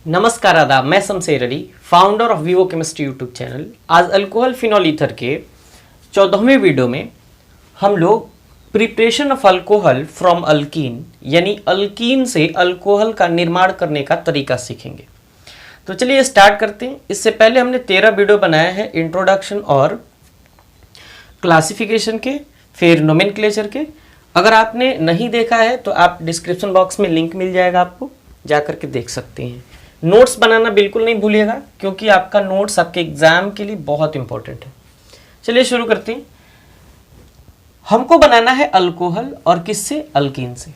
नमस्कार आदाब, मैं Shamsher Ali, founder of Vivo chemistry YouTube channel. आज अल्कोहल फिनॉल ईथर के 14वें वीडियो में हम लोग preparation of alcohol from alkyne यानी अल्कीन से अल्कोहल का निर्माण करने का तरीका सीखेंगे। तो चलिए स्टार्ट करते हैं। इससे पहले हमने 13 वीडियो बनाया है इंट्रोडक्शन और क्लासिफिकेशन के, फिर नोमेनक्लेचर के। अगर आपने नहीं देखा है तो आप डिस्क्रिप्शन बॉक्स में लिंक मिल जाएगा, आपको जा करके देख सकते हैं। नोट्स बनाना बिल्कुल नहीं भूलिएगा क्योंकि आपका नोट्स आपके एग्जाम के लिए बहुत इंपॉर्टेंट है। चलिए शुरू करते हैं। हमको बनाना है अल्कोहल और किससे? अल्कीन से।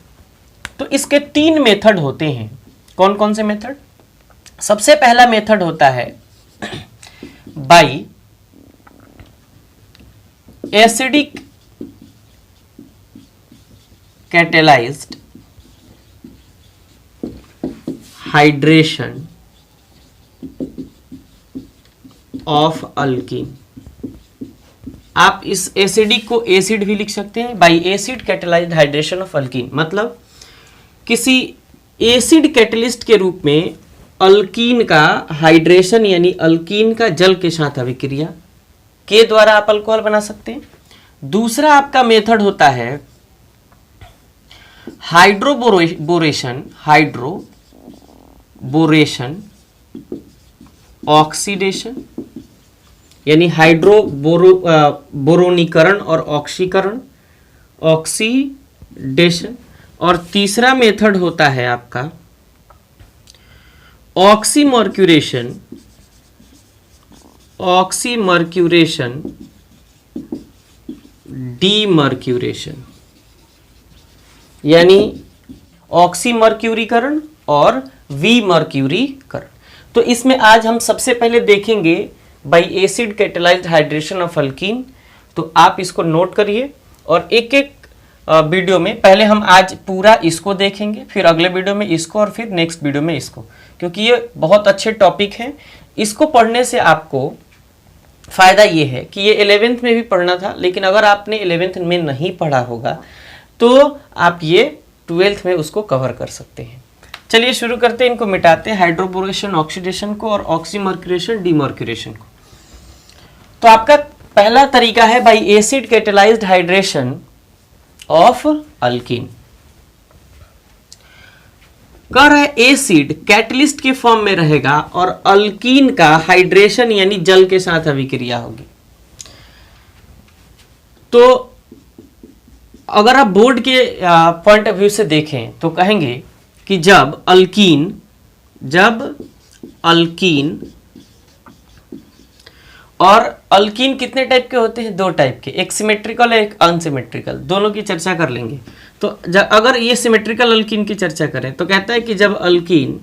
तो इसके 3 मेथड होते हैं। कौन कौन से मेथड? सबसे पहला मेथड होता है by acidic catalysed hydration of alkyne. आप इस एसिडिक को एसिड भी लिख सकते हैं, by acid catalysed hydration of alkyne. मतलब किसी एसिड कैटलिस्ट के रूप में अल्कीन का हाइड्रेशन यानी अल्कीन का जल के साथ अभिक्रिया के द्वारा आप अल्कोहल बना सकते हैं। दूसरा आपका मेथड होता है हाइड्रोबोरेशन ऑक्सीडेशन यानी बोरोनीकरण और ऑक्सीडेशन। और तीसरा मेथड होता है आपका ऑक्सीमर्क्यूरेशन डीमर्क्यूरेशन यानी ऑक्सीमर्क्यूरीकरण और वीमर्क्यूरीकरण। तो इसमें आज हम सबसे पहले देखेंगे by acid catalysed hydration of alkyne. तो आप इसको नोट करिए और एक एक वीडियो में पहले हम आज पूरा इसको देखेंगे, फिर अगले वीडियो में इसको और फिर नेक्स्ट वीडियो में इसको, क्योंकि ये बहुत अच्छे टॉपिक हैं। इसको पढ़ने से आपको फायदा ये है कि ये 11th में भी पढ़ना था, लेकिन अगर आपने 11th में नहीं पढ़ा होगा तो आप ये 12th में उसको कवर कर सकते हैं। चलिए शुरू करते हैं, इनको मिटाते हैं, हाइड्रोबोरेशन ऑक्सीडेशन को और ऑक्सीमर्क्यूरेशन डीमर्क्यूरेशन को। तो आपका पहला तरीका है by acid catalysed hydration of alkyne. कह रहा है एसिड कैटलिस्ट के फॉर्म में रहेगा और अल्कीन का हाइड्रेशन यानी जल के साथ अभिक्रिया होगी। तो अगर आप बोर्ड के पॉइंट ऑफ व्यू से देखें तो कहेंगे कि जब अल्कीन और अल्कीन कितने टाइप के होते हैं? 2 टाइप के, एक सिमेट्रिकल है एक अनसिमेट्रिकल। दोनों की चर्चा कर लेंगे। तो अगर ये सिमेट्रिकल अल्कीन की चर्चा करें तो कहता है कि जब अल्कीन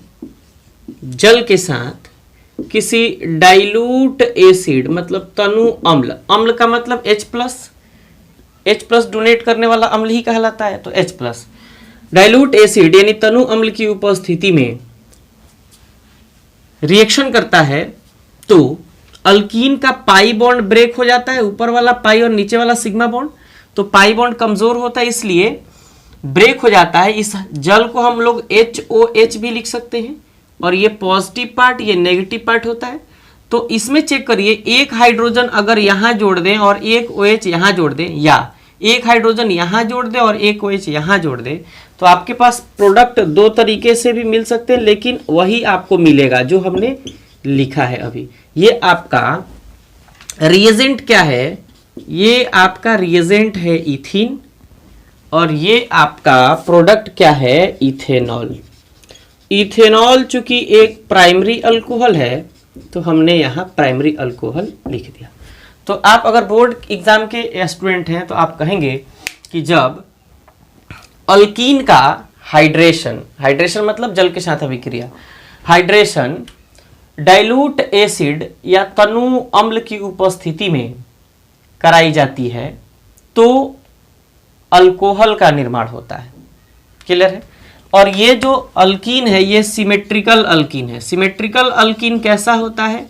जल के साथ किसी डाइल्यूट एसिड मतलब तनु अम्ल का मतलब H प्लस डोनेट करने वाला अम्ल ही कहलाता है, तो H+। डाइल्यूट एसिड यानी तनु अम्ल की उपस्थिति में रिएक्शन करता है तो अल्कीन का पाई बॉन्ड ब्रेक हो जाता है, ऊपर वाला पाई और नीचे वाला सिग्मा बॉन्ड। तो पाई बॉन्ड कमजोर होता है इसलिए ब्रेक हो जाता है। इस जल को हम लोग HOH भी लिख सकते हैं और ये पॉजिटिव पार्ट ये नेगेटिव पार्ट होता है। तो इसमें चेक करिए, एक हाइड्रोजन अगर यहां जोड़ दें और एक OH यहां जोड़ दें, या एक हाइड्रोजन यहां जोड़ दें और एक OH यहां जोड़ दें, तो आपके पास प्रोडक्ट 2 तरीके से भी मिल सकते हैं, लेकिन वही आपको मिलेगा जो हमने लिखा है अभी। ये आपका रिएजेंट क्या है? ये आपका रिएजेंट है इथीन और ये आपका प्रोडक्ट क्या है? इथेनॉल। इथेनॉल चूंकि एक प्राइमरी अल्कोहल है तो हमने यहाँ प्राइमरी अल्कोहल लिख दिया। तो आप अगर बोर्ड एग्जाम के स्टूडेंट हैं तो आप कहेंगे कि जब अल्कीन का हाइड्रेशन मतलब जल के साथ अभिक्रिया, हाइड्रेशन डाइल्यूट एसिड या तनु अम्ल की उपस्थिति में कराई जाती है तो अल्कोहल का निर्माण होता है। क्लियर है? और ये जो अल्कीन है ये सिमेट्रिकल अल्कीन है। सिमेट्रिकल अल्कीन कैसा होता है?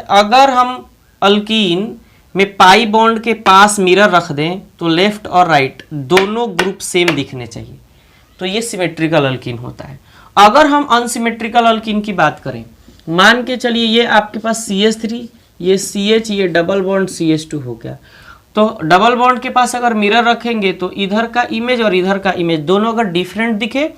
अगर हम अल्कीन में पाई बॉन्ड के पास मिरर रख दें तो लेफ्ट और राइट दोनों ग्रुप सेम दिखने चाहिए, तो ये सिमेट्रिकल अल्कीन होता है। अगर हम अनसिमेट्रिकल अल्कीन की बात करें, मान के चलिए ये आपके पास CH3, ये CH, ये डबल बॉन्ड CH2 हो गया, तो डबल बॉन्ड के पास अगर मिरर रखेंगे तो इधर का इमेज और इधर का इमेज दोनों अगर डिफरेंट दिखे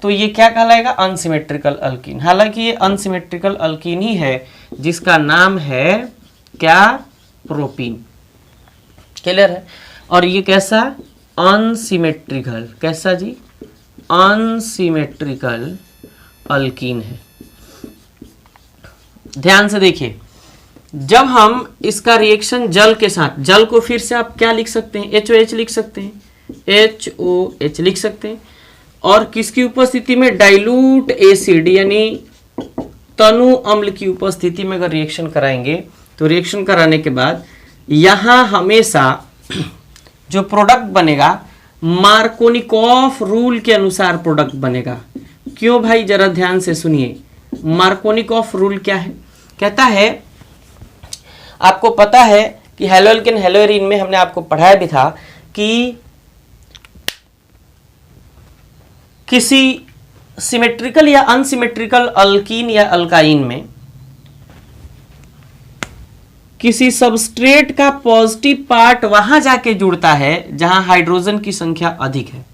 तो ये क्या कहलाएगा, अनसिमेट्रिकल अल्कीन। हालांकि ये अनसिमेट्रिकल अल्कीन ही है जिसका नाम है क्या, प्रोपीन। क्लियर है। और ये कैसा, अनसिमेट्रिकल, कैसा जी, अनसिमेट्रिकल अल्कीन है। ध्यान से देखिए, जब हम इसका रिएक्शन जल के साथ, जल को फिर से आप क्या लिख सकते हैं, HOH लिख सकते हैं, HOH लिख सकते हैं, और किसकी उपस्थिति में, डाइल्यूट एसिड यानी तनु अम्ल की उपस्थिति में अगर रिएक्शन कराएंगे तो रिएक्शन कराने के बाद यहां हमेशा जो प्रोडक्ट बनेगा मार्कोनिकॉफ रूल के अनुसार प्रोडक्ट बनेगा। क्यों भाई, जरा ध्यान से सुनिए। मार्कोनिकॉफ रूल क्या है, कहता है, आपको पता है कि हेलोअल्केन हेलोएरीन में हमने आपको पढ़ाया भी था कि किसी सिमेट्रिकल या अनसिमेट्रिकल अल्कीन या अल्काइन में किसी सबस्ट्रेट का पॉजिटिव पार्ट वहां जाके जुड़ता है जहां हाइड्रोजन की संख्या अधिक है।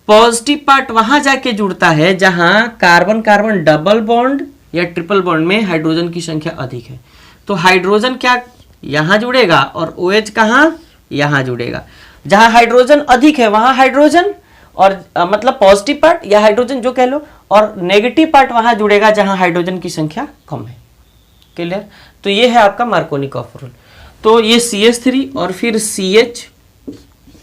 पॉजिटिव पार्ट वहां जाके जुड़ता है जहां कार्बन कार्बन डबल बॉन्ड या ट्रिपल बॉन्ड में हाइड्रोजन की संख्या अधिक है। तो हाइड्रोजन क्या यहां जुड़ेगा और OH कहां, यहां जुड़ेगा। जहां हाइड्रोजन अधिक है वहां हाइड्रोजन और मतलब पॉजिटिव पार्ट या हाइड्रोजन जो कह लो, और नेगेटिव पार्ट वहां जुड़ेगा जहां हाइड्रोजन की संख्या कम है। क्लियर। तो ये है आपका मार्कोनिकॉफ रूल। तो ये CH3 और फिर CH,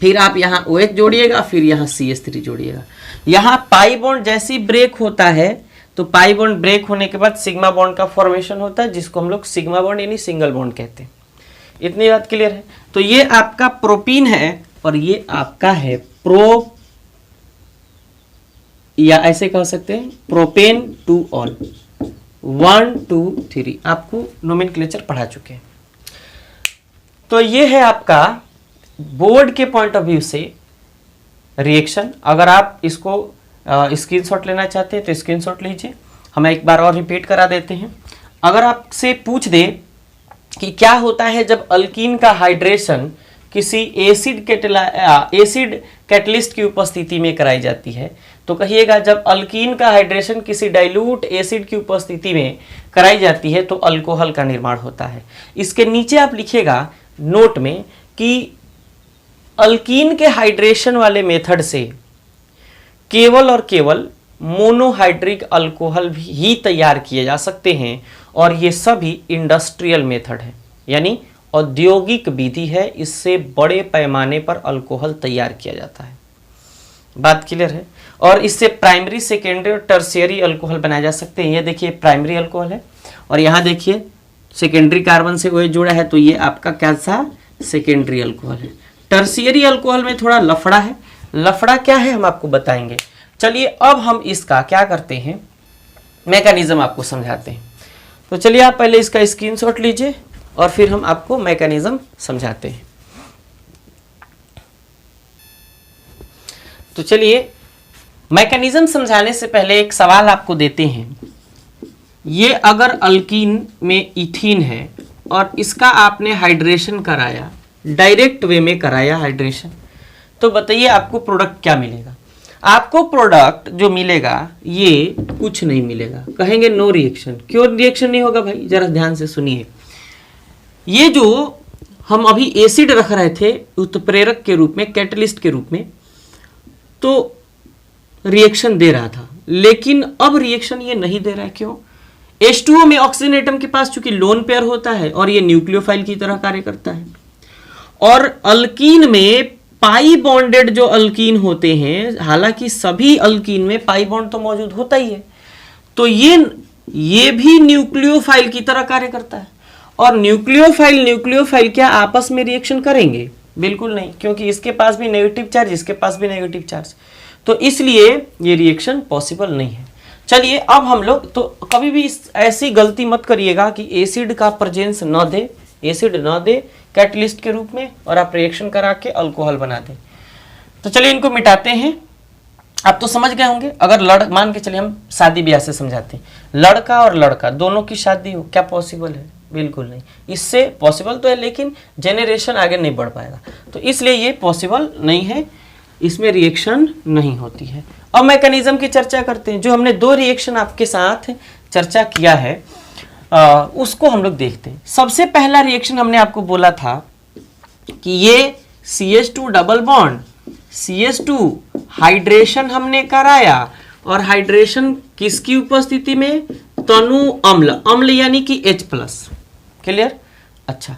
फिर आप यहाँ OH जोड़िएगा, फिर यहाँ CH3 जोड़िएगा। यहाँ पाई बॉन्ड जैसी ब्रेक होता है तो पाई बॉन्ड ब्रेक होने के बाद सिग्मा बॉन्ड का फॉर्मेशन होता है जिसको हम लोग सिग्मा बॉन्ड यानी सिंगल बॉन्ड कहते हैं। इतनी बात क्लियर है। तो ये आपका प्रोपीन है और ये आपका है प्रो, या ऐसे कह सकते हैं प्रोपेन 2 ऑल, 1 2 3 आपको नोमेनक्लेचर पढ़ा चुके हैं। तो ये है आपका बोर्ड के पॉइंट ऑफ व्यू से रिएक्शन। अगर आप इसको स्क्रीनशॉट लेना चाहते हैं तो स्क्रीनशॉट लीजिए। हम एक बार और रिपीट करा देते हैं। अगर आपसे पूछ दे कि क्या होता है जब अल्कीन का हाइड्रेशन किसी एसिड कैटलिस्ट की उपस्थिति में कराई जाती है, तो कहिएगा जब अल्कीन का हाइड्रेशन किसी डाइल्यूट एसिड की उपस्थिति में कराई जाती है तो अल्कोहल का निर्माण होता है। इसके नीचे आप लिखिएगा नोट में कि अल्कीन के हाइड्रेशन वाले मेथड से केवल और केवल मोनोहाइड्रिक अल्कोहल ही तैयार किए जा सकते हैं और ये सभी इंडस्ट्रियल मेथड है, यानी औद्योगिक विधि है। इससे बड़े पैमाने पर अल्कोहल तैयार किया जाता है। बात क्लियर है। और इससे प्राइमरी, सेकेंडरी और टर्शियरी अल्कोहल बनाए जा सकते हैं। ये देखिए प्राइमरी अल्कोहल है और यहाँ देखिए सेकेंडरी कार्बन से OH जुड़ा है तो ये आपका कैसा सेकेंडरी अल्कोहल है। टर्शियरी अल्कोहल में थोड़ा लफड़ा है। लफड़ा क्या है हम आपको बताएंगे। चलिए अब हम इसका क्या करते हैं, मैकेनिज्म आपको समझाते हैं। तो चलिए आप पहले इसका स्क्रीनशॉट लीजिए और फिर हम आपको मैकेनिज्म समझाते हैं। तो चलिए मैकेनिज्म समझाने से पहले एक सवाल आपको देते हैं। ये अगर अल्कीन में इथीन है और इसका आपने हाइड्रेशन कराया, डायरेक्ट वे में कराया हाइड्रेशन, तो बताइए आपको प्रोडक्ट क्या मिलेगा। आपको प्रोडक्ट जो मिलेगा ये कुछ नहीं मिलेगा। कहेंगे नो रिएक्शन। क्यों रिएक्शन नहीं होगा भाई, जरा ध्यान से सुनिए। ये जो हम अभी एसिड रख रहे थे उत्प्रेरक के रूप में, कैटलिस्ट के रूप में, तो रिएक्शन दे रहा था, लेकिन अब रिएक्शन ये नहीं दे रहा है। क्यों? H2O में ऑक्सीजन एटम के पास चूंकि लोन पेयर होता है और ये न्यूक्लियोफाइल की तरह कार्य करता है, और अल्कीन में पाई बॉन्डेड जो अल्कीन होते हैं, हालांकि सभी अल्कीन में पाई बॉन्ड तो मौजूद होता ही है, तो ये भी न्यूक्लियोफाइल की तरह कार्य करता है। और न्यूक्लियोफाइल क्या आपस में रिएक्शन करेंगे? बिल्कुल नहीं, क्योंकि इसके पास भी नेगेटिव चार्ज, इसके पास भी नेगेटिव चार्ज, तो इसलिए ये रिएक्शन पॉसिबल नहीं है। चलिए अब हम लोग, तो कभी भी ऐसी गलती मत करिएगा कि एसिड का प्रेजेंस न दे, एसिड न दे कैटलिस्ट के रूप में और आप रिएक्शन करा के अल्कोहल बना दें। तो चलिए इनको मिटाते हैं। आप तो समझ गए होंगे। अगर मान के चलिए हम शादी ब्याह से समझाते हैं, लड़का और लड़का दोनों की शादी हो, क्या पॉसिबल है? बिल्कुल नहीं। इससे पॉसिबल तो है लेकिन जेनरेशन आगे नहीं बढ़ पाएगा, तो इसलिए ये पॉसिबल नहीं है, इसमें रिएक्शन नहीं होती है। अब मैकेनिज्म की चर्चा करते हैं। जो हमने 2 रिएक्शन आपके साथ चर्चा किया है उसको हम लोग देखते हैं। सबसे पहला रिएक्शन हमने आपको बोला था कि ये CH2 double bond CH2 hydration हमने कराया, और हाइड्रेशन किसकी उपस्थिति में? तनु अम्ल, अम्ल यानी कि H+। क्लियर? अच्छा,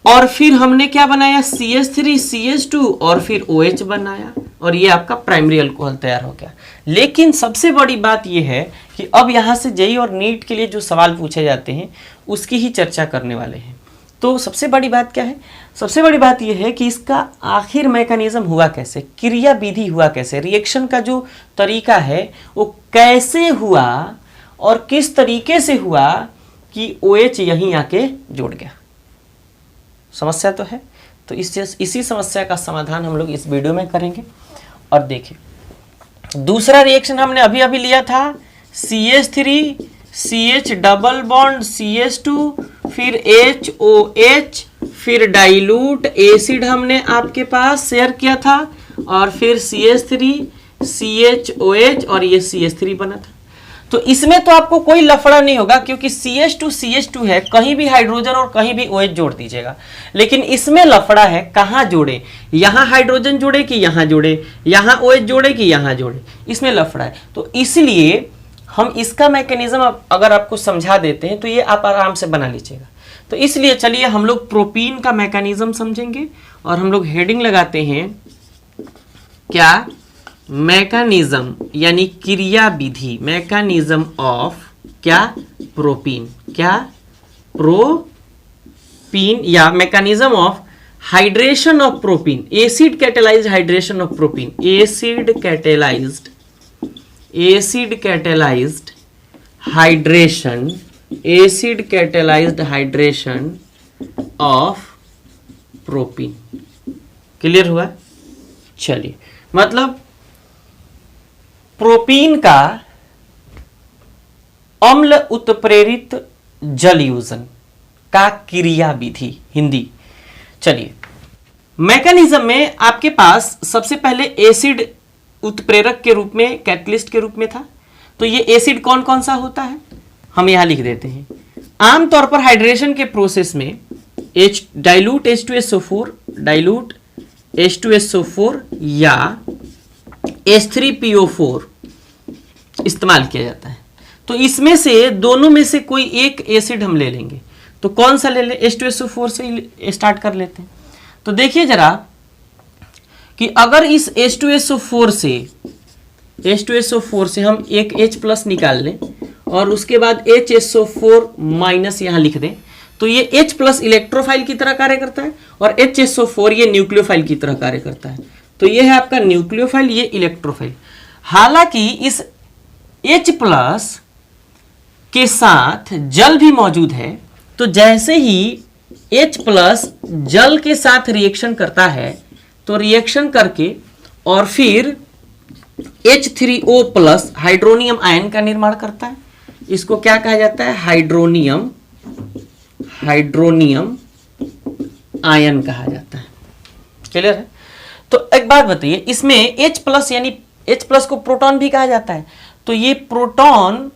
और फिर हमने क्या बनाया? CH3 CH2 और फिर OH बनाया, और ये आपका प्राइमरी अल्कोहल तैयार हो गया। लेकिन सबसे बड़ी बात ये है कि अब यहां से जेईई और नीट के लिए जो सवाल पूछे जाते हैं उसकी ही चर्चा करने वाले हैं। तो सबसे बड़ी बात क्या है? सबसे बड़ी बात यह है कि इसका आखिर मैकेनिज्म हुआ कैसे, क्रिया विधि हुआ कैसे, रिएक्शन का जो तरीका है वो कैसे हुआ और किस तरीके से हुआ कि OH यहीं आके जुड़ गया। समस्या तो है, तो इसी समस्या का समाधान हम लोग इस वीडियो में करेंगे। और देखिए, दूसरा रिएक्शन हमने अभी अभी लिया था, CH3 CH double bond CH2 फिर HOH फिर डाइल्यूट एसिड हमने आपके पास शेयर किया था, और फिर CH3 CHOH और ये CH3 बना था। तो इसमें तो आपको कोई लफड़ा नहीं होगा क्योंकि CH2 CH2 है, कहीं भी हाइड्रोजन और कहीं भी OH जोड़ दीजिएगा। लेकिन इसमें लफड़ा है कहाँ जोड़े, यहाँ हाइड्रोजन जोड़े कि यहाँ जोड़े, यहाँ OH जोड़े कि यहाँ जोड़े, इसमें लफड़ा है। तो इसलिए हम इसका मैकेनिज्म अगर आपको समझा देते हैं तो ये आप आराम से बना लीजिएगा। तो इसलिए चलिए हम लोग प्रोपीन का मैकेनिज्म समझेंगे, और हम लोग हेडिंग लगाते हैं क्या? मैकेनिज्म यानी क्रिया विधि, मैकेनिज्म ऑफ क्या? प्रोपीन। क्या? प्रोपीन, या mechanism of hydration of propene, acid catalysed hydration of propene, acid catalysed hydration, acid catalysed hydration of propene. Clear हुआ? चलिए, मतलब प्रोपीन का अम्ल उत्प्रेरित जलयोजन का क्रिया विधि, हिंदी। चलिए, मैकेनिज्म में आपके पास सबसे पहले एसिड उत्प्रेरक के रूप में, कैटलिस्ट के रूप में था। तो ये एसिड कौन कौन सा होता है हम यहां लिख देते हैं। आमतौर पर हाइड्रेशन के प्रोसेस में डाइल्यूट H2SO4 या H3PO4 इस्तेमाल किया जाता है। तो इसमें से दोनों में से कोई एक एसिड हम ले लेंगे। तो कौन सा ले लें? H2SO4 से स्टार्ट कर लेते हैं। तो देखिए जरा कि अगर इस H2SO4 से हम एक H+ निकाल लें और उसके बाद HSO4- यहां लिख दें, तो ये H+ इलेक्ट्रोफाइल की तरह कार्य करता है और HSO4 ये न्यूक्लियोफाइल की तरह कार्य करता है। तो ये है आपका न्यूक्लियोफाइल, ये इलेक्ट्रोफाइल। हालांकि इस H+ के साथ जल भी मौजूद है, तो जैसे ही H+ जल के साथ रिएक्शन करता है तो रिएक्शन करके और फिर H3O+ हाइड्रोनियम आयन का निर्माण करता है। इसको क्या कहा जाता है? हाइड्रोनियम आयन कहा जाता है। क्लियर है? तो एक बात बताइए, इसमें H+ यानी H+ को प्रोटॉन भी कहा जाता है। तो ये प्रोटॉन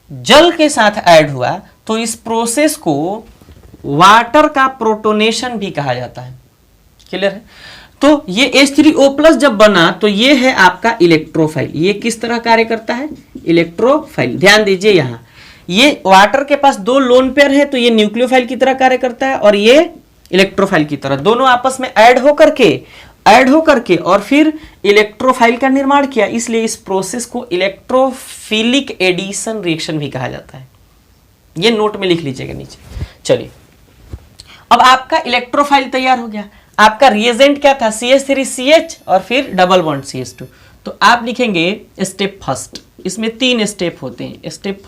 जल के साथ ऐड हुआ, तो इस प्रोसेस को वाटर का प्रोटोनेशन भी कहा जाता है। क्लियर है? तो ये H3O+ जब बना तो ये है आपका इलेक्ट्रोफाइल। ये किस तरह कार्य करता है? इलेक्ट्रोफाइल। ध्यान दीजिए, यहां ये वाटर के पास 2 लोन पेयर है, तो ये न्यूक्लियोफाइल की तरह कार्य करता है और ये इलेक्ट्रोफाइल की तरह। दोनों आपस में ऐड होकर के और फिर इलेक्ट्रोफाइल का निर्माण किया, इसलिए इस प्रोसेस को इलेक्ट्रोफिलिक एडिशन रिएक्शन भी कहा जाता है। ये नोट में लिख लीजिएगा नीचे। चलिए, अब आपका इलेक्ट्रोफाइल तैयार हो गया। आपका रिएजेंट क्या था? CH3CH और फिर डबल बॉन्ड CH2। तो आप लिखेंगे स्टेप फर्स्ट। इसमें 3 स्टेप होते हैं। स्टेप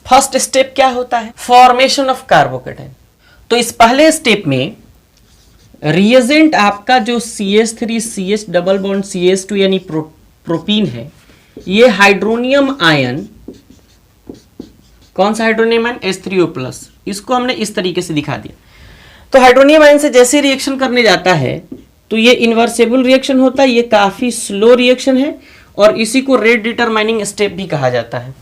फर्स्ट स्टेप क्या होता है? Formation of carbocation. तो इस पहले स्टेप में रिएजेंट आपका जो CH3 CH double bond CH2 यानी प्रोपीन है, ये हाइड्रोनियम आयन, कौन सा हाइड्रोनियम आयन, H3O+, इसको हमने इस तरीके से दिखा दिया। तो हाइड्रोनियम आयन से जैसे रिएक्शन करने जाता है तो ये इन्वर्सेबल रिएक्शन होता है, ये काफी स्लो रिएक्शन है और इसी को रेट डिटरमाइनिंग स्टेप भी कहा जाता है।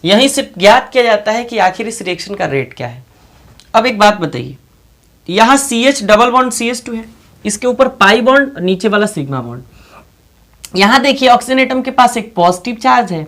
यहीं से ज्ञात किया जाता है कि आखिर इस रिएक्शन का रेट क्या है। अब एक बात बताइए, यहां CH डबल बॉन्ड CH2 है, इसके ऊपर पाई बॉन्ड, नीचे वाला सिग्मा बॉन्ड। यहां देखिए ऑक्सीजन एटम के पास एक पॉजिटिव चार्ज है,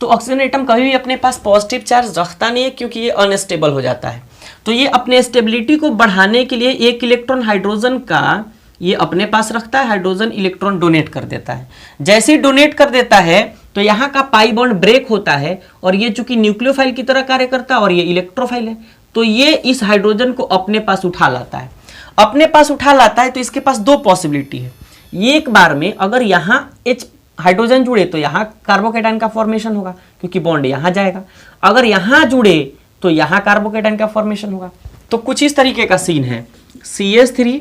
तो ऑक्सीजन एटम कभी भी अपने पास पॉजिटिव चार्ज रखता नहीं है क्योंकि ये अनस्टेबल हो जाता है। तो ये अपने स्टेबिलिटी को बढ़ाने के लिए एक इलेक्ट्रॉन हाइड्रोजन का ये अपने पास रखता है, हाइड्रोजन इलेक्ट्रॉन डोनेट कर देता है। जैसे ही डोनेट कर देता है तो यहाँ का पाई बॉन्ड ब्रेक होता है और ये चूंकि न्यूक्लियोफाइल की तरह कार्य करता है और ये इलेक्ट्रोफाइल है, तो ये इस हाइड्रोजन को अपने पास उठा लाता है। अपने पास उठा लाता है तो इसके पास दो पॉसिबिलिटी है। ये एक बार में अगर यहाँ H हाइड्रोजन जुड़े तो यहाँ कार्बोकेटाइन का फॉर्मेशन होगा क्योंकि बॉन्ड यहाँ जाएगा, अगर यहाँ जुड़े तो यहाँ कार्बोकेटाइन का फॉर्मेशन होगा। तो कुछ इस तरीके का सीन है। CH3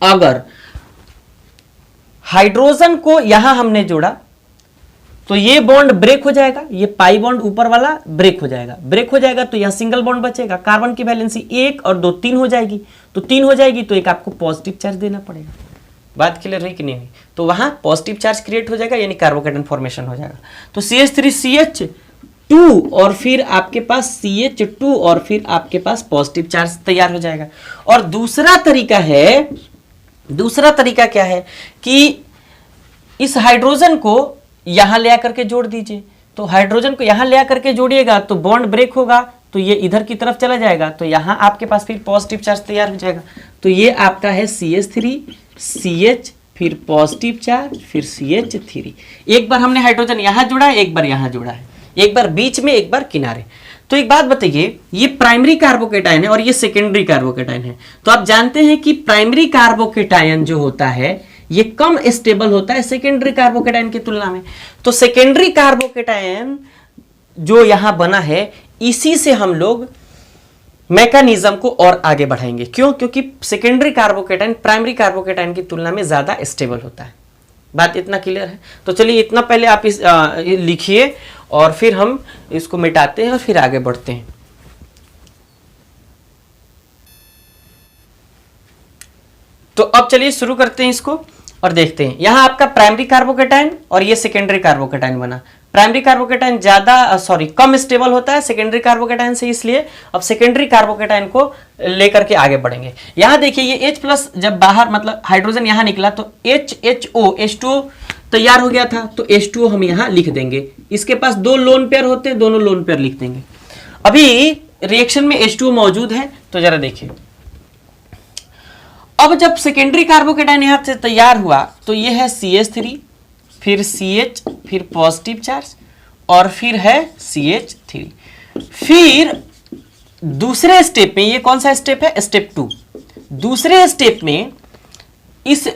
अगर हाइड्रोजन को यहां हमने जोड़ा तो ये बॉन्ड ब्रेक हो जाएगा, ये पाई बॉन्ड ऊपर वाला ब्रेक हो जाएगा। ब्रेक हो जाएगा तो यहां सिंगल बॉन्ड बचेगा, कार्बन की वैलेंसी 1 और 2 3 हो जाएगी। तो 3 हो जाएगी तो एक आपको पॉजिटिव चार्ज देना पड़ेगा। बात क्लियर रही कि नहीं हुई? तो वहां पॉजिटिव चार्ज क्रिएट हो जाएगा यानी कार्बोकेटाइन फॉर्मेशन हो जाएगा। तो CH3 CH2 और फिर आपके पास CH2 और फिर आपके पास पॉजिटिव चार्ज तैयार हो जाएगा। और दूसरा तरीका क्या है कि इस हाइड्रोजन को यहां ले आकर के जोड़ दीजिए। तो हाइड्रोजन को यहां ले आकर के जोड़िएगा तो बॉन्ड ब्रेक होगा तो ये इधर की तरफ चला जाएगा, तो यहां आपके पास फिर पॉजिटिव चार्ज तैयार हो जाएगा। तो ये आपका है CH3 CH फिर पॉजिटिव चार्ज फिर CH3। एक बार हमने हाइड्रोजन यहां जोड़ा है, एक बार यहां जोड़ा है, एक बार बीच में एक बार किनारे। तो एक बात बताइए, ये प्राइमरी कार्बोकेटाइन है और ये सेकेंडरी कार्बोकेटाइन है। तो आप जानते हैं कि प्राइमरी कार्बोकेटाइन जो होता है ये कम स्टेबल होता है सेकेंडरी कार्बोकेटाइन की तुलना में। तो सेकेंडरी कार्बोकेटाइन जो यहां बना है, इसी से हम लोग मैकेनिज्म को और आगे बढ़ाएंगे। क्यों? क्योंकि सेकेंडरी कार्बोकेटाइन प्राइमरी कार्बोकेटाइन की तुलना में ज्यादा स्टेबल होता है। बात इतना क्लियर है? तो चलिए इतना पहले आप इस लिखिए और फिर हम इसको मिटाते हैं और फिर आगे बढ़ते हैं। तो अब चलिए शुरू करते हैं इसको और देखते हैं। यहां आपका प्राइमरी कार्बोकेटाइन और ये सेकेंडरी कार्बोकेटाइन बना। प्राइमरी कार्बोकेटाइन कम स्टेबल होता है सेकेंडरी कार्बोकेटाइन से, इसलिए अब सेकेंडरी कार्बोकेटाइन को लेकर के आगे बढ़ेंगे। यहां देखिए ये H+ जब बाहर मतलब हाइड्रोजन यहां निकला तो H2O तैयार हो गया था, तो H2O हम यहां लिख देंगे। इसके पास 2 लोन पेयर होते हैं, दोनों लोन पेयर लिख देंगे। अभी रिएक्शन में H2O मौजूद है, तो जरा देखिए। अब जब सेकेंडरी कार्बोकेटाइन यहां से तैयार हुआ तो ये है CH3 फिर CH फिर पॉजिटिव चार्ज और फिर है CH3। फिर दूसरे स्टेप में, ये कौन सा स्टेप है? स्टेप 2। दूसरे स्टेप में इस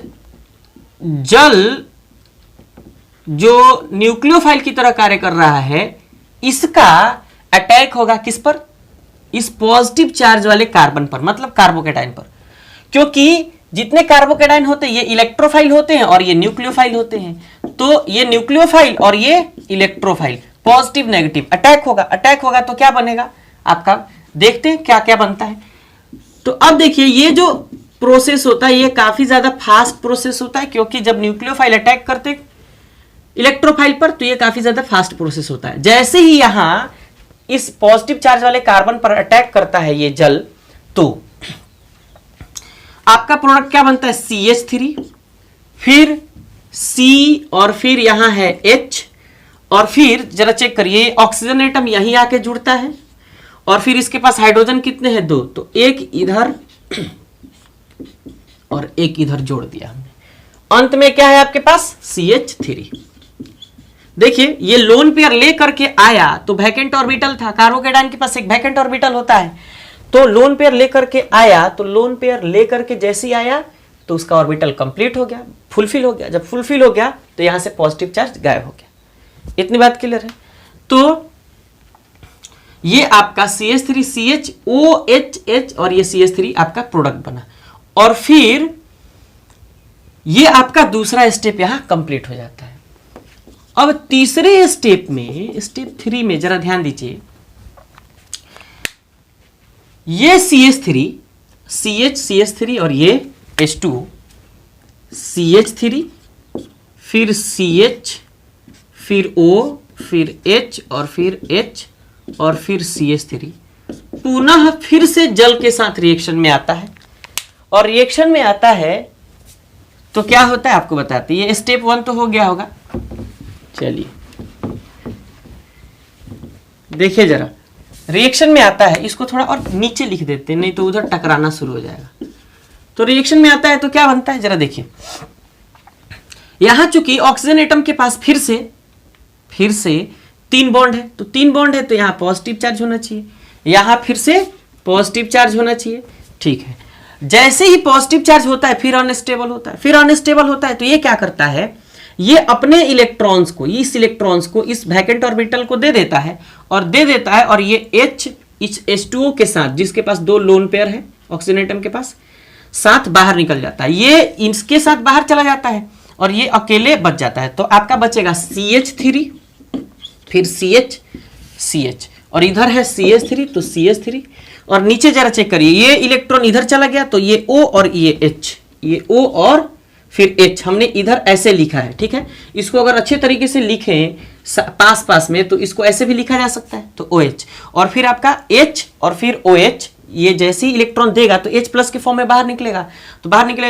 जल जो न्यूक्लियोफाइल की तरह कार्य कर रहा है, इसका अटैक होगा किस पर? इस पॉजिटिव चार्ज वाले कार्बन पर, मतलब कार्बोकेटाइन पर। क्योंकि जितने कार्बोकेटाइन होते हैं ये इलेक्ट्रोफाइल होते हैं और ये न्यूक्लियोफाइल होते हैं। तो ये न्यूक्लियोफाइल और ये इलेक्ट्रोफाइल, पॉजिटिव नेगेटिव अटैक होगा तो क्या बनेगा आपका? देखते हैं क्या क्या बनता है। तो अब देखिए ये जो प्रोसेस होता है ये काफी ज्यादा फास्ट प्रोसेस होता है, क्योंकि जब न्यूक्लियोफाइल अटैक करते इलेक्ट्रोफाइल पर तो ये काफी ज्यादा फास्ट प्रोसेस होता है। जैसे ही यहां इस पॉजिटिव चार्ज वाले कार्बन पर अटैक करता है ये जल, तो आपका प्रोडक्ट क्या बनता है? CH3 फिर C और फिर यहां है H और फिर जरा चेक करिए ऑक्सीजन एटम यहीं आके जुड़ता है और फिर इसके पास हाइड्रोजन कितने हैं? 2, तो एक इधर और एक इधर जोड़ दिया हमने। अंत में क्या है आपके पास? CH3। देखिए ये लोन पेयर ले करके आया तो वैकेंट ऑर्बिटल था, कार्बोकेटाइन के पास एक वैकेंट ऑर्बिटल होता है। तो लोन पेयर लेकर के आया, तो लोन पेयर लेकर के जैसे ही आया तो उसका ऑर्बिटल कंप्लीट हो गया, फुलफिल हो गया। जब फुलफिल हो गया तो यहां से पॉजिटिव चार्ज गायब हो गया। इतनी बात क्लियर है? तो ये आपका CH3 CHOHH और ये CH3 आपका प्रोडक्ट बना। और फिर ये आपका दूसरा स्टेप यहां कंप्लीट हो जाता है। अब तीसरे स्टेप में, स्टेप 3 में जरा ध्यान दीजिए, ये CH3 CH और ये H2 CH3 फिर CH फिर O फिर H और फिर H और फिर CH3 पुनः फिर से जल के साथ रिएक्शन में आता है। और रिएक्शन में आता है तो क्या होता है आपको बताते हैं। ये स्टेप 1 तो हो गया होगा। चलिए देखिए जरा, रिएक्शन में आता है, इसको थोड़ा और नीचे लिख देते हैं नहीं तो उधर टकराना शुरू हो जाएगा। तो रिएक्शन में आता है तो क्या बनता है जरा देखिए, यहां चूंकि ऑक्सीजन एटम के पास फिर से 3 बॉन्ड है, तो 3 बॉन्ड है तो यहां पॉजिटिव चार्ज होना चाहिए, यहां फिर से पॉजिटिव चार्ज होना चाहिए। ठीक है, जैसे ही पॉजिटिव चार्ज होता है फिर अनस्टेबल होता है, फिर अनस्टेबल होता है तो ये क्या करता है, ये अपने इलेक्ट्रॉन्स को, इस इलेक्ट्रॉन्स को इस वैकेंट ऑर्बिटल को दे देता है और ये H2O के साथ, जिसके पास 2 लोन पेयर है ऑक्सीजन एटम के पास, साथ बाहर निकल जाता है। ये इसके साथ बाहर चला जाता है और ये अकेले बच जाता है। तो आपका बचेगा CH3 फिर CH और इधर है CH3 तो CH3 और नीचे जरा चेक करिए, ये इलेक्ट्रॉन इधर चला गया तो ये O और ये H, ये O और फिर H हमने इधर ऐसे लिखा है। ठीक है, इसको अगर अच्छे तरीके से लिखें पास में तो इसको ऐसे भी लिखा जा सकता है, तो OH और फिर आपका H और फिर OH, ये जैसे ही इलेक्ट्रॉन देगा तो H प्लस के फॉर्म में बाहर निकलेगा,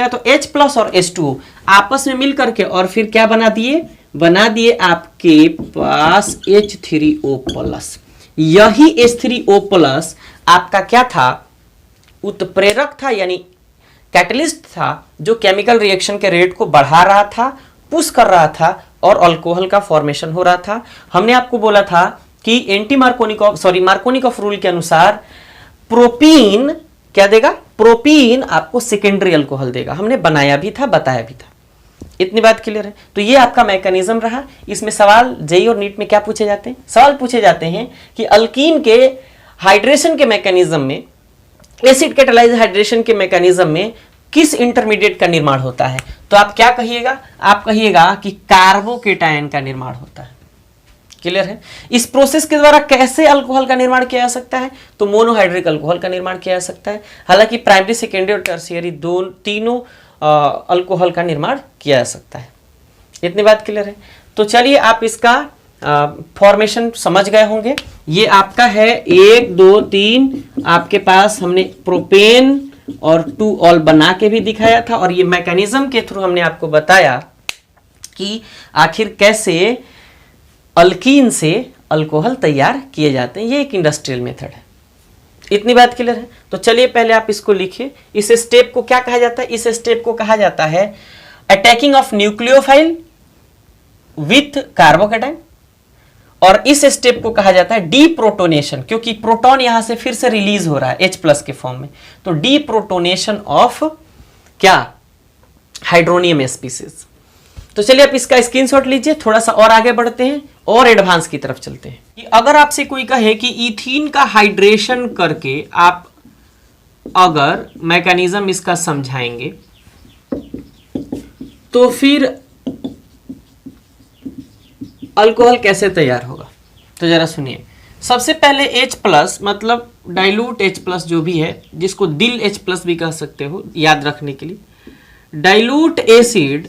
तो H प्लस और H2O आपस में मिल करके और फिर क्या बना दिए आपके पास H3O प्लस। यही H3O प्लस आपका क्या था, उत्प्रेरक था, यानी कैटलिस्ट था जो केमिकल रिएक्शन के रेट को बढ़ा रहा था, पुश कर रहा था और अल्कोहल का फॉर्मेशन हो रहा था। हमने आपको बोला था कि मार्कोनिकॉफ रूल के अनुसार प्रोपीन क्या देगा, प्रोपीन आपको सेकेंडरी अल्कोहल देगा। हमने बनाया भी था, बताया भी था। इतनी बात क्लियर है। तो ये आपका मैकेनिज्म रहा। इसमें सवाल जेईई और नीट में क्या पूछे जाते हैं, सवाल पूछे जाते हैं कि अल्कीन के हाइड्रेशन के मैकेनिज्म में, एसिड कैटालाइज हाइड्रेशन के मैकेनिज्म में किस इंटरमीडिएट का निर्माण होता है। तो आप क्या कहिएगा, आप कहिएगा कि कार्बोकेटायन का निर्माण होता है। क्लियर है। इस प्रोसेस के द्वारा कैसे अल्कोहल का निर्माण किया जा सकता है, तो मोनोहाइड्रिक अल्कोहल का निर्माण किया जा सकता है। हालांकि प्राइमरी, सेकेंडरी और टर्शियरी तीनों अल्कोहल का निर्माण किया जा सकता है। इतनी बात क्लियर है। तो चलिए आप इसका फॉर्मेशन समझ गए होंगे। ये आपका है 1 2 3, आपके पास हमने प्रोपेन और 2 ऑल बना के भी दिखाया था, और ये मैकेनिज्म के थ्रू हमने आपको बताया कि आखिर कैसे अल्कीन से अल्कोहल तैयार किए जाते हैं। ये एक इंडस्ट्रियल मेथड है। इतनी बात क्लियर है। तो चलिए पहले आप इसको लिखिए। इस स्टेप को क्या कहा जाता है, इस स्टेप को कहा जाता है attacking of nucleophile with carbocation, और इस स्टेप को कहा जाता है डीप्रोटोनेशन, क्योंकि प्रोटॉन यहां से फिर से रिलीज हो रहा है H प्लस के फॉर्म में। तो डीप्रोटोनेशन ऑफ क्या, हाइड्रोनियम स्पीसीज। तो चलिए आप इसका स्क्रीनशॉट लीजिए। थोड़ा सा और आगे बढ़ते हैं और एडवांस की तरफ चलते हैं। कि अगर आपसे कोई कहे कि इथीन का हाइड्रेशन करके आप अगर मैकेनिज्म इसका समझाएंगे तो फिर अल्कोहल कैसे तैयार होगा, तो जरा सुनिए। सबसे पहले H प्लस मतलब डाइल्यूट H प्लस जो भी है, जिसको दिल H प्लस भी कह सकते हो याद रखने के लिए, डाइल्यूट एसिड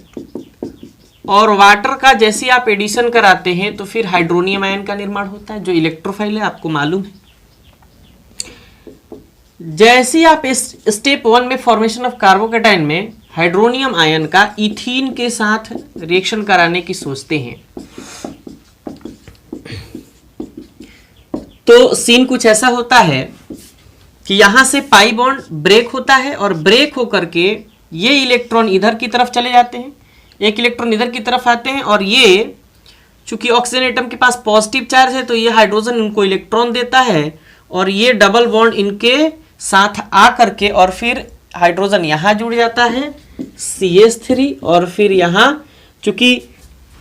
और वाटर का जैसे आप एडिशन कराते हैं तो फिर हाइड्रोनियम आयन का निर्माण होता है जो इलेक्ट्रोफाइल है, आपको मालूम है। जैसे आप इस स्टेप 1 में फॉर्मेशन ऑफ कार्बोकेटाइन में हाइड्रोनियम आयन का इथीन के साथ रिएक्शन कराने की सोचते हैं, तो सीन कुछ ऐसा होता है कि यहां से पाई बॉन्ड ब्रेक होता है और ब्रेक होकर के ये इलेक्ट्रॉन इधर की तरफ चले जाते हैं, एक इलेक्ट्रॉन इधर की तरफ आते हैं, और ये चूंकि ऑक्सीजन एटम के पास पॉजिटिव चार्ज है तो ये हाइड्रोजन इनको इलेक्ट्रॉन देता है, और ये डबल बॉन्ड इनके साथ आ करके और फिर हाइड्रोजन यहां जुड़ जाता है CH3, और फिर यहां चूंकि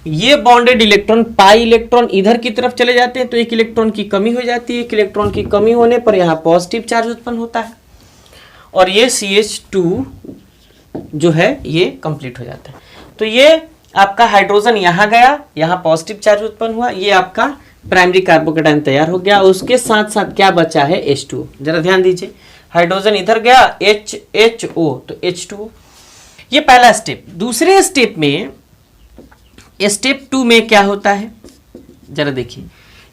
ये बॉन्डेड इलेक्ट्रॉन पाई इलेक्ट्रॉन इधर की तरफ चले जाते हैं तो एक इलेक्ट्रॉन की कमी हो जाती है। एक इलेक्ट्रॉन की कमी होने पर यहाँ पॉजिटिव चार्ज उत्पन्न होता है, और ये CH2 जो है ये कंप्लीट हो जाता है। तो ये आपका हाइड्रोजन यहाँ गया, यहाँ पॉजिटिव चार्ज उत्पन्न हुआ, ये आपका प्राइमरी कार्बोकेटायन तैयार हो गया। उसके साथ साथ क्या बचा है H2O। जरा ध्यान दीजिए, हाइड्रोजन इधर गया HO तो H2O। ये पहला स्टेप। दूसरे स्टेप में, स्टेप 2 में क्या होता है जरा देखिए,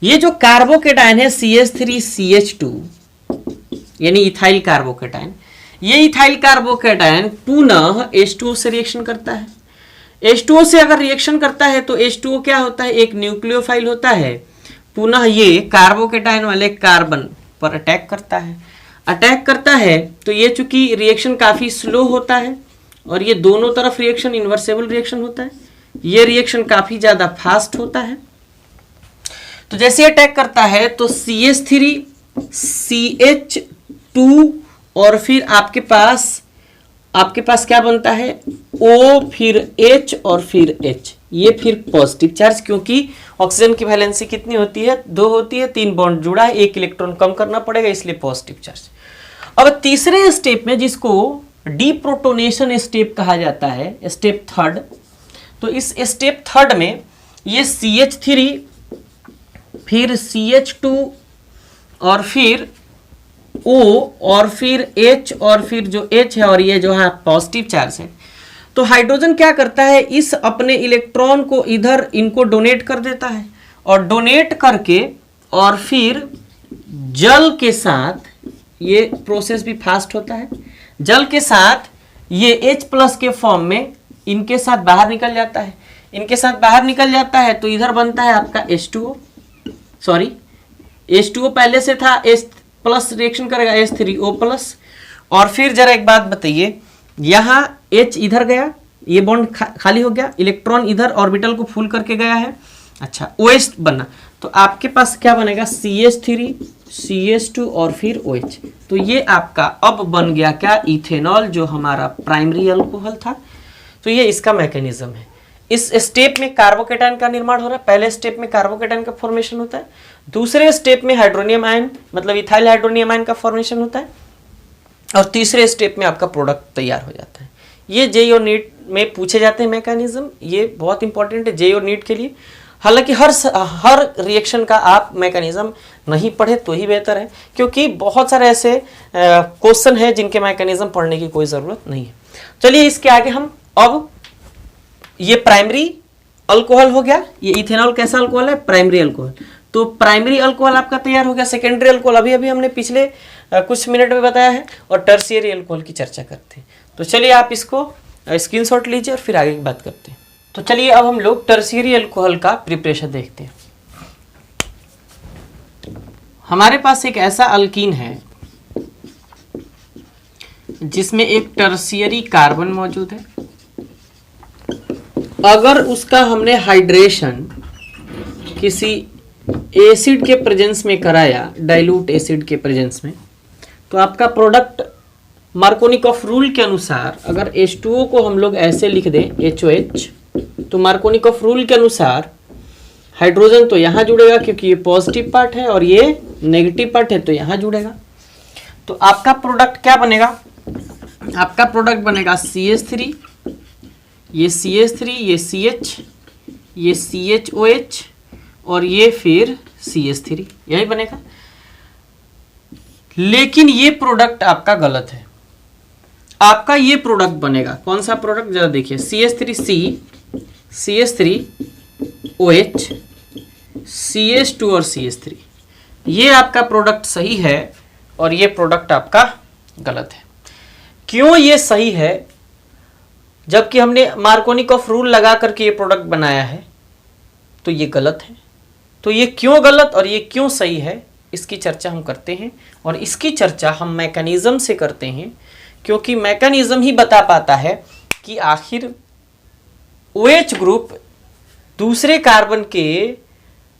ये जो कार्बोकेटायन है CH3CH2 यानी इथाइल कार्बोकेटायन, ये इथाइल कार्बोकेटायन पुनः H2O से रिएक्शन करता है। H2O से अगर रिएक्शन करता है तो H2O क्या होता है, एक न्यूक्लियोफाइल होता है, पुनः ये कार्बोकेटायन वाले कार्बन पर अटैक करता है। अटैक करता है तो ये चूंकि रिएक्शन काफी स्लो होता है और ये दोनों तरफ रिएक्शन इन्वर्सेबल रिएक्शन होता है, ये रिएक्शन काफी ज्यादा फास्ट होता है। तो जैसे अटैक करता है तो CH3 CH2 और फिर आपके पास क्या बनता है O फिर H और फिर H, ये फिर पॉजिटिव चार्ज, क्योंकि ऑक्सीजन की वैलेंसी कितनी होती है, 2 होती है, 3 बॉन्ड जुड़ा है, 1 इलेक्ट्रॉन कम करना पड़ेगा, इसलिए पॉजिटिव चार्ज। अब तीसरे स्टेप में जिसको डीप्रोटोनेशन स्टेप कहा जाता है, स्टेप 3, तो इस स्टेप 3 में ये CH3 फिर CH2 और फिर O और फिर H और फिर जो H है और ये जो है पॉजिटिव चार्ज है, तो हाइड्रोजन क्या करता है, इस अपने इलेक्ट्रॉन को इधर इनको डोनेट कर देता है और डोनेट करके और फिर जल के साथ, ये प्रोसेस भी फास्ट होता है, जल के साथ ये H+ के फॉर्म में इनके साथ बाहर निकल जाता है। इनके साथ बाहर निकल जाता है तो इधर बनता है आपका H2O, सॉरी H2O पहले से था, H+ रिएक्शन करेगा H3O+। और फिर जरा एक बात बताइए, यहाँ H इधर गया, ये बॉन्ड खाली हो गया, इलेक्ट्रॉन इधर ऑर्बिटल को फुल करके गया है, अच्छा OH बना, तो आपके पास क्या बनेगा CH3 CH2 और फिर OH। तो ये आपका अब बन गया क्या, इथेनॉल, जो हमारा प्राइमरी अल्कोहल था। तो ये इसका मैकेनिज्म है। इस स्टेप में कार्बोकेटायन का निर्माण हो रहा है, पहले स्टेप में कार्बोकेटायन का फॉर्मेशन होता है, दूसरे स्टेप में हाइड्रोनियम आयन मतलब इथाइल हाइड्रोनियम आयन का फॉर्मेशन होता है, और तीसरे स्टेप में आपका प्रोडक्ट तैयार हो जाता है। ये जेईई और नीट में पूछे जाते हैं मैकेनिज्म, ये बहुत इंपॉर्टेंट है जेईई और नीट के लिए। हालांकि हर रिएक्शन का आप मैकेनिज्म नहीं पढ़े तो ही बेहतर है, क्योंकि बहुत सारे ऐसे क्वेश्चन है जिनके मैकेनिज्म पढ़ने की कोई ज़रूरत नहीं है। चलिए इसके आगे हम, अब ये प्राइमरी अल्कोहल हो गया, ये इथेनॉल कैसा अल्कोहल है, प्राइमरी अल्कोहल। तो प्राइमरी अल्कोहल आपका तैयार हो गया। सेकेंडरी अल्कोहल अभी हमने पिछले कुछ मिनट में बताया है, और टर्शियरी अल्कोहल की चर्चा करते हैं। तो चलिए आप इसको स्क्रीनशॉट लीजिए और फिर आगे की बात करते हैं। तो चलिए अब हम लोग टर्शियरी अल्कोहल का प्रिपरेशन देखते हैं। हमारे पास एक ऐसा अल्कीन है जिसमें एक टर्शियरी कार्बन मौजूद है। अगर उसका हमने हाइड्रेशन किसी एसिड के प्रेजेंस में कराया, डाइल्यूट एसिड के प्रेजेंस में, तो आपका प्रोडक्ट मार्कोनिकॉफ रूल के अनुसार, अगर H2O को हम लोग ऐसे लिख दें HOH, तो मार्कोनिकॉफ रूल के अनुसार हाइड्रोजन तो यहाँ जुड़ेगा क्योंकि ये पॉजिटिव पार्ट है और ये नेगेटिव पार्ट है, तो यहाँ जुड़ेगा। तो आपका प्रोडक्ट क्या बनेगा, आपका प्रोडक्ट बनेगा CH3, ये CH3, ये CH, ये CHOH और ये फिर CH3, यही बनेगा। लेकिन ये प्रोडक्ट आपका गलत है। आपका ये प्रोडक्ट बनेगा, कौन सा प्रोडक्ट जरा देखिए, CH3C, CH3OH, CH2 और CH3, ये आपका प्रोडक्ट सही है और ये प्रोडक्ट आपका गलत है। क्यों ये सही है जबकि हमने मार्कोनिकॉफ रूल लगा करके ये प्रोडक्ट बनाया है, तो ये गलत है। तो ये क्यों गलत और ये क्यों सही है, इसकी चर्चा हम करते हैं, और इसकी चर्चा हम मैकेनिज्म से करते हैं, क्योंकि मैकेनिज्म ही बता पाता है कि आखिर OH ग्रुप दूसरे कार्बन के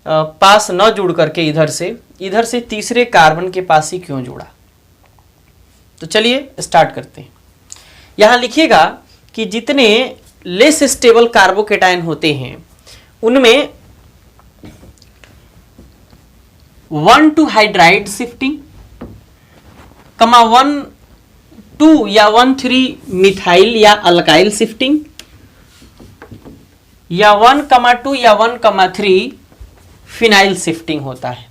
पास न जुड़ करके इधर से तीसरे कार्बन के पास ही क्यों जुड़ा। तो चलिए स्टार्ट करते हैं। यहाँ लिखिएगा कि जितने लेस स्टेबल कार्बोकेटायन होते हैं उनमें 1 to हाइड्राइड शिफ्टिंग, 1 2 या 1,3 मिथाइल या अल्काइल शिफ्टिंग, या 1,2 या 1,3 फिनाइल शिफ्टिंग होता है।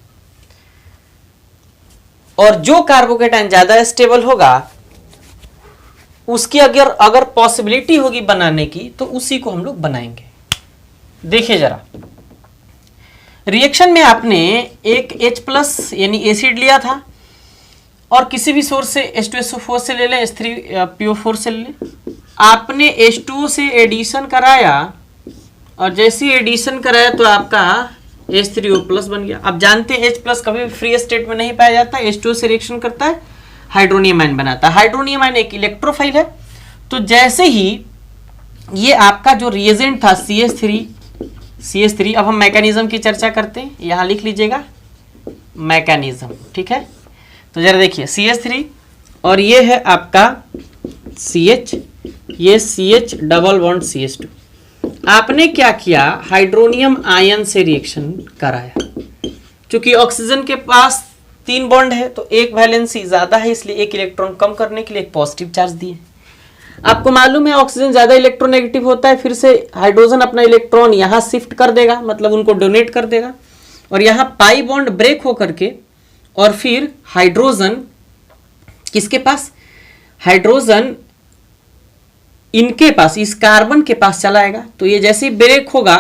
और जो कार्बोकेटाइन ज्यादा स्टेबल होगा उसकी अगर पॉसिबिलिटी होगी बनाने की तो उसी को हम लोग बनाएंगे। देखिए जरा, रिएक्शन में आपने एक H+ यानी एसिड लिया था और किसी भी सोर्स से H2SO4 से ले लें, H3PO4 से ले लें, आपने H2O से एडिशन कराया और जैसे ही एडिशन कराया तो आपका H3O+ बन गया। अब जानते हैं H+ कभी भी फ्री स्टेट में नहीं पाया जाता, H2O से रिएक्शन करता है, हाइड्रोनियम आयन बनाता है। हाइड्रोनियम आयन एक इलेक्ट्रोफाइल है। तो जैसे ही ये आपका जो रिएजेंट था CH3, अब हम मैकेनिज्म की चर्चा करते हैं, यहां लिख लीजिएगा मैकेनिज्म, ठीक है। तो जरा देखिए CH3 और ये है आपका CH, ये CH डबल बॉन्ड CH2। आपने क्या किया, हाइड्रोनियम आयन से रिएक्शन कराया। क्योंकि ऑक्सीजन के पास 3 बॉन्ड है तो एक वैलेंसी ज्यादा है, इसलिए एक इलेक्ट्रॉन कम करने के लिए एक पॉजिटिव चार्ज दिए। आपको मालूम है ऑक्सीजन ज्यादा इलेक्ट्रोनेगेटिव होता है, फिर से हाइड्रोजन अपना इलेक्ट्रॉन यहां शिफ्ट कर देगा, मतलब उनको डोनेट कर देगा, और यहां पाई बॉन्ड ब्रेक होकर के और फिर हाइड्रोजन किसके पास, हाइड्रोजन इनके पास, इस कार्बन के पास चला आएगा। तो ये जैसे ही ब्रेक होगा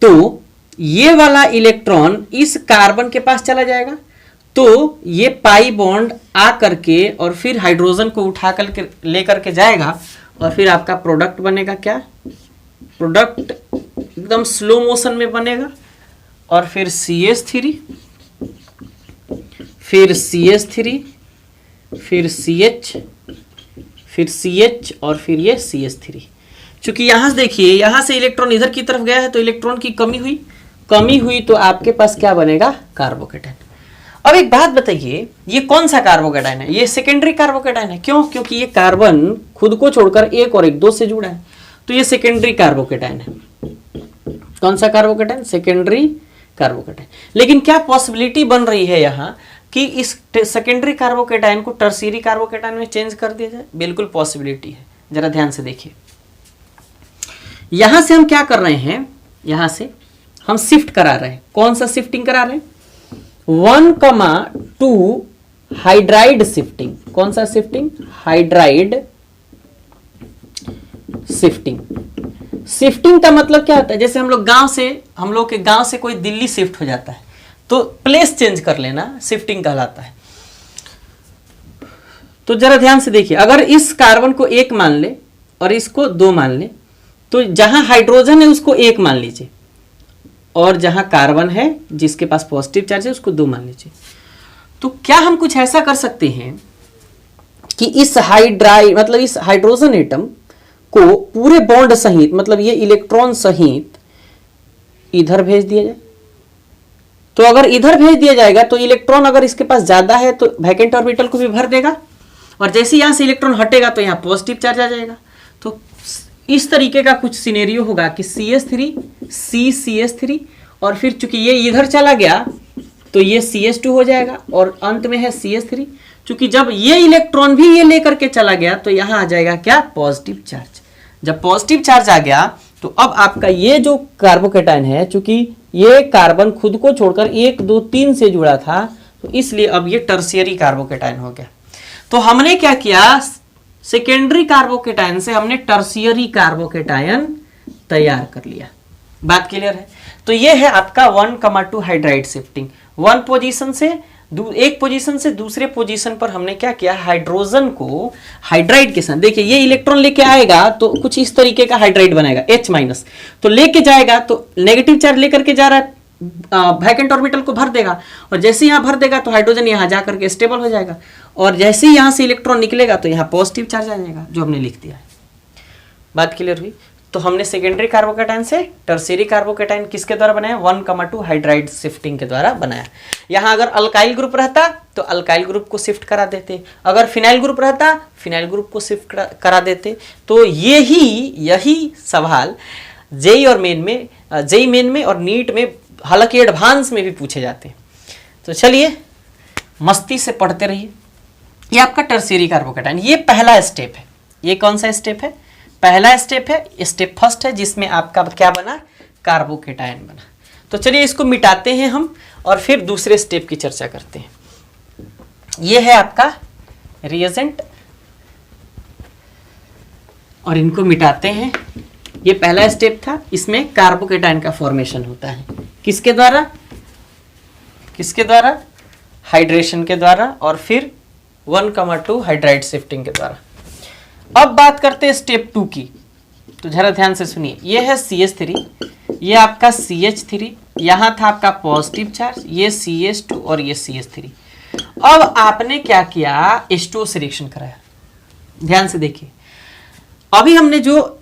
तो ये वाला इलेक्ट्रॉन इस कार्बन के पास चला जाएगा, तो ये पाई बॉन्ड आ करके और फिर हाइड्रोजन को उठा करके लेकर के जाएगा और फिर आपका प्रोडक्ट बनेगा। क्या प्रोडक्ट एकदम स्लो मोशन में बनेगा, और फिर CH3, फिर CH3, फिर CH, फिर CH और फिर ये CH3। चूंकि यहां से देखिए, यहां से इलेक्ट्रॉन इधर की तरफ गया है तो इलेक्ट्रॉन की कमी हुई तो आपके पास क्या बनेगा, कार्बोकेटाइन। अब एक बात बताइए, ये कौन सा कार्बोकेटाइन है, ये सेकेंडरी कार्बोकेटाइन है। क्यों? क्योंकि ये कार्बन खुद को छोड़कर एक और एक दो से जुड़ा है, तो ये सेकेंडरी कार्बोकेटाइन है। कौन सा कार्बोकेटाइन, सेकेंडरी कार्बोकेटाइन। लेकिन क्या पॉसिबिलिटी बन रही है यहाँ कि इस सेकेंडरी कार्बोकेटाइन को टर्शियरी कार्बोकेटाइन में चेंज कर दिया जाए? बिल्कुल पॉसिबिलिटी है। जरा ध्यान से देखिए, यहां से हम क्या कर रहे हैं, यहां से हम शिफ्ट करा रहे हैं। कौन सा शिफ्टिंग करा रहे हैं, 1,2 हाइड्राइड शिफ्टिंग। कौन सा शिफ्टिंग, हाइड्राइड शिफ्टिंग। शिफ्टिंग का मतलब क्या होता है, जैसे हम लोग के गांव से कोई दिल्ली शिफ्ट हो जाता है तो प्लेस चेंज कर लेना शिफ्टिंग कहलाता है। तो जरा ध्यान से देखिए, अगर इस कार्बन को 1 मान ले और इसको 2 मान ले, तो जहां हाइड्रोजन है उसको 1 मान लीजिए और जहां कार्बन है जिसके पास पॉजिटिव चार्ज है उसको 2 मान लीजिए। तो क्या हम कुछ ऐसा कर सकते हैं कि इस हाइड्रोजन एटम को पूरे बॉन्ड सहित, मतलब ये इलेक्ट्रॉन सहित इधर भेज दिया जाए। तो अगर इधर भेज दिया जाएगा तो इलेक्ट्रॉन अगर इसके पास ज्यादा है तो वैकेंट ऑर्बिटल को भी भर देगा, और जैसे यहां से इलेक्ट्रॉन हटेगा तो यहां पॉजिटिव चार्ज आ जाएगा। तो इस तरीके का कुछ सिनेरियो होगा कि CH3 और फिर चूंकि ये इधर चला गया तो ये CH2 हो जाएगा और अंत में है CH3। चूंकि जब ये इलेक्ट्रॉन भी ये लेकर के चला गया तो यहां आ जाएगा क्या, पॉजिटिव चार्ज। जब पॉजिटिव चार्ज आ गया तो अब आपका ये जो कार्बोकेटाइन है, चूंकि ये कार्बन खुद को छोड़कर 1, 2, 3 से जुड़ा था तो इसलिए अब ये टर्शियरी कार्बोकेटाइन हो गया। तो हमने क्या किया, सेकेंडरी कार्बोकेटाइन से हमने टर्शियरी कार्बोकेटाइन तैयार कर लिया। बात क्लियर है? तो ये है आपका 1,2 हाइड्राइड शिफ्टिंग। एक पोजीशन से दूसरे पोजीशन पर हमने क्या किया, हाइड्रोजन को हाइड्राइड के साथ, देखिए ये इलेक्ट्रॉन लेके आएगा तो कुछ इस तरीके का हाइड्राइड बनेगा H-, तो लेके जाएगा तो नेगेटिव चार्ज लेकर के जा रहा है, वैकेंट ऑर्बिटल को भर देगा, और जैसे यहां भर देगा तो हाइड्रोजन यहां जाकर के स्टेबल हो जाएगा, और जैसे ही यहां से इलेक्ट्रॉन निकलेगा तो यहां पॉजिटिव चार्ज आ जाएगा, जो हमने लिख दिया है। बात क्लियर हुई? तो हमने सेकेंडरी कार्बोकेटाइन से टर्शियरी कार्बोकेटाइन किसके द्वारा बनाया, 1,2 हाइड्राइड शिफ्टिंग के द्वारा बनाया। यहां अगर अल्काइल ग्रुप रहता तो अल्काइल ग्रुप को शिफ्ट करा देते, अगर फिनाइल ग्रुप रहता फिनाइल ग्रुप को शिफ्ट करा देते। तो यही सवाल जेई मेन में और नीट में, हालांकि एडवांस में भी पूछे जाते हैं। तो चलिए मस्ती से पढ़ते रहिए। ये आपका टर्शियरी कार्बोकेटायन। ये पहला स्टेप है। ये कौन सा स्टेप है? पहला स्टेप है, स्टेप फर्स्ट है, जिसमें आपका क्या बना? कार्बोकेटायन बना। तो चलिए इसको मिटाते हैं हम और फिर दूसरे स्टेप की चर्चा करते हैं। ये है आपका रिएजेंट और इनको मिटाते हैं। ये पहला स्टेप था, इसमें कार्बोकेटायन का फॉर्मेशन होता है। किसके द्वारा? किसके द्वारा? हाइड्रेशन के द्वारा और फिर 1,2 हाइड्राइड शिफ्टिंग के द्वारा। अब बात करते हैं स्टेप 2 की, तो जरा ध्यान से सुनिए। ये है CH3, ये आपका CH3, यहाँ था आपका पॉजिटिव चार्ज, ये CH2 और ये CH3। अब आपने क्या किया? H2O से रिएक्शन कराया। ध्यान से देखिए, अभी हमने जो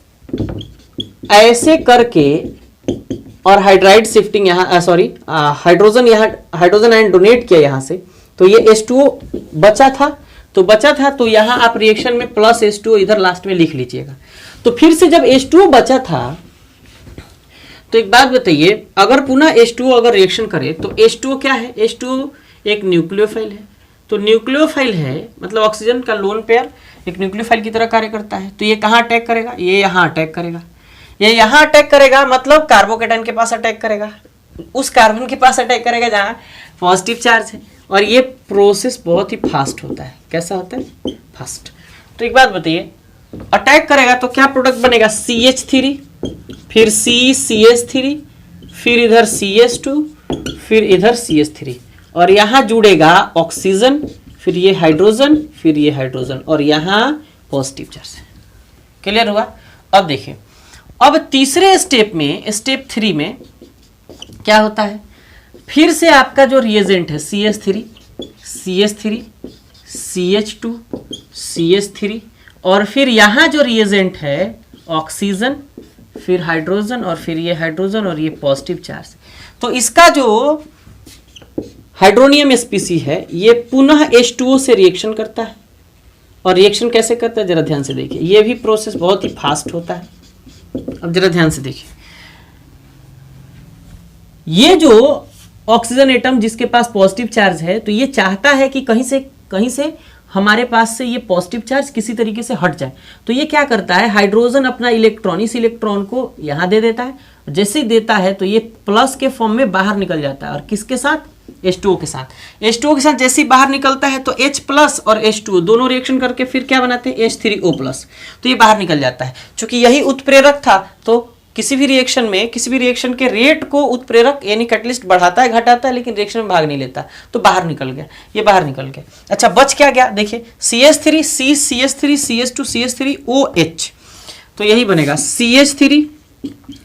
ऐसे करके और हाइड्राइड शिफ्टिंग यहाँ हाइड्रोजन आयन डोनेट किया यहाँ से, तो ये H2O बचा था, तो यहाँ आप रिएक्शन में प्लस H2O इधर लास्ट में लिख लीजिएगा। तो फिर से जब H2O बचा था, तो एक बात बताइए, अगर पुनः H2O अगर रिएक्शन करे तो H2O क्या है? H2O एक न्यूक्लियोफाइल है। तो न्यूक्लियोफाइल है मतलब ऑक्सीजन का लोन पेयर एक न्यूक्लियोफाइल की तरह कार्य करता है। तो ये कहाँ अटैक करेगा? ये यहाँ अटैक करेगा। ये यहाँ अटैक करेगा मतलब कार्बोकेटायन के पास अटैक करेगा, उस कार्बन के पास अटैक करेगा जहाँ पॉजिटिव चार्ज है। और ये प्रोसेस बहुत ही फास्ट होता है। कैसा होता है? फास्ट। तो एक बात बताइए, अटैक करेगा तो क्या प्रोडक्ट बनेगा? CH3, फिर CH3, फिर इधर CH2, फिर इधर CH3, और यहाँ जुड़ेगा ऑक्सीजन, फिर ये हाइड्रोजन, फिर ये हाइड्रोजन, और यहाँ पॉजिटिव चार्ज। क्लियर हुआ? अब देखिए, अब तीसरे स्टेप में, स्टेप 3 में क्या होता है? फिर से आपका जो रिएजेंट है CH3, CH2, CH3, और फिर यहाँ जो रिएजेंट है ऑक्सीजन, फिर हाइड्रोजन, और फिर ये हाइड्रोजन और ये पॉजिटिव चार्ज। तो इसका जो हाइड्रोनियम स्पीसी है ये पुनः H2O से रिएक्शन करता है। और रिएक्शन कैसे करता है जरा ध्यान से देखिए, ये भी प्रोसेस बहुत ही फास्ट होता है। अब जरा ध्यान से देखिए, ये जो ऑक्सीजन एटम जिसके पास पॉजिटिव चार्ज है, तो ये चाहता है कि कहीं से हमारे पास से ये पॉजिटिव चार्ज किसी तरीके से हट जाए। तो ये क्या करता है? हाइड्रोजन अपना इलेक्ट्रॉन, इस इलेक्ट्रॉन को यहाँ दे देता है। जैसे ही देता है तो ये प्लस के फॉर्म में बाहर निकल जाता है। और किसके साथ? H2O के साथ। H2O के साथ जैसे ही बाहर निकलता है तो H प्लस और H2O दोनों रिएक्शन करके फिर क्या बनाते हैं? H3O plus. तो ये बाहर निकल जाता है। चूंकि यही उत्प्रेरक था, तो किसी भी रिएक्शन के रेट को उत्प्रेरक यानी कैटलिस्ट बढ़ाता है, घटाता है, लेकिन रिएक्शन में भाग नहीं लेता, तो बाहर निकल गया, ये बाहर निकल गया। अच्छा, बच क्या गया? देखिए, CH3, CH3, CH2, CH3, OH। तो यही बनेगा CH3,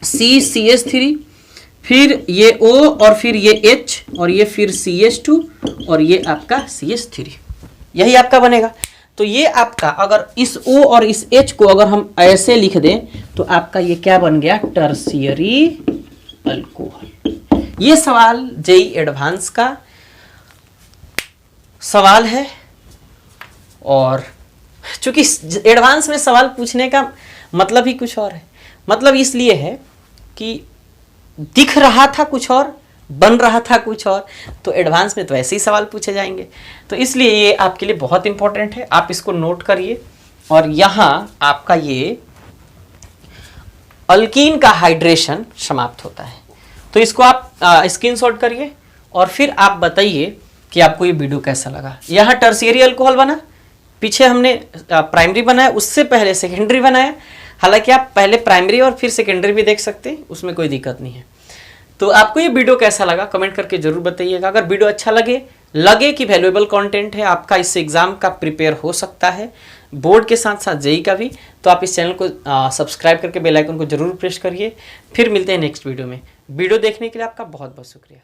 CH3, फिर ये O, और फिर ये H, और ये फिर CH2, और ये आपका CH3, यही आपका बनेगा। तो ये आपका अगर इस O और इस H को अगर हम ऐसे लिख दें तो आपका ये क्या बन गया? Tertiary alcohol. ये सवाल जेई एडवांस का सवाल है, और चूंकि एडवांस में सवाल पूछने का मतलब ही कुछ और है। मतलब इसलिए है कि दिख रहा था कुछ और, बन रहा था कुछ और, तो एडवांस में तो ऐसे ही सवाल पूछे जाएंगे। तो इसलिए ये आपके लिए बहुत इंपॉर्टेंट है, आप इसको नोट करिए। और यहाँ आपका ये अल्कीन का हाइड्रेशन समाप्त होता है। तो इसको आप स्क्रीनशॉट करिए और फिर आप बताइए कि आपको ये वीडियो कैसा लगा। यहाँ टर्शियरी अल्कोहल बना, पीछे हमने प्राइमरी बनाया, उससे पहले सेकेंडरी बनाया। हालांकि आप पहले प्राइमरी और फिर सेकेंडरी भी देख सकते हैं, उसमें कोई दिक्कत नहीं है। तो आपको ये वीडियो कैसा लगा कमेंट करके जरूर बताइएगा। अगर वीडियो अच्छा लगे कि वैल्यूएबल कंटेंट है, आपका इस एग्जाम का प्रिपेयर हो सकता है, बोर्ड के साथ साथ जेई का भी, तो आप इस चैनल को सब्सक्राइब करके बेल आइकन को जरूर प्रेस करिए। फिर मिलते हैं नेक्स्ट वीडियो में। वीडियो देखने के लिए आपका बहुत बहुत शुक्रिया।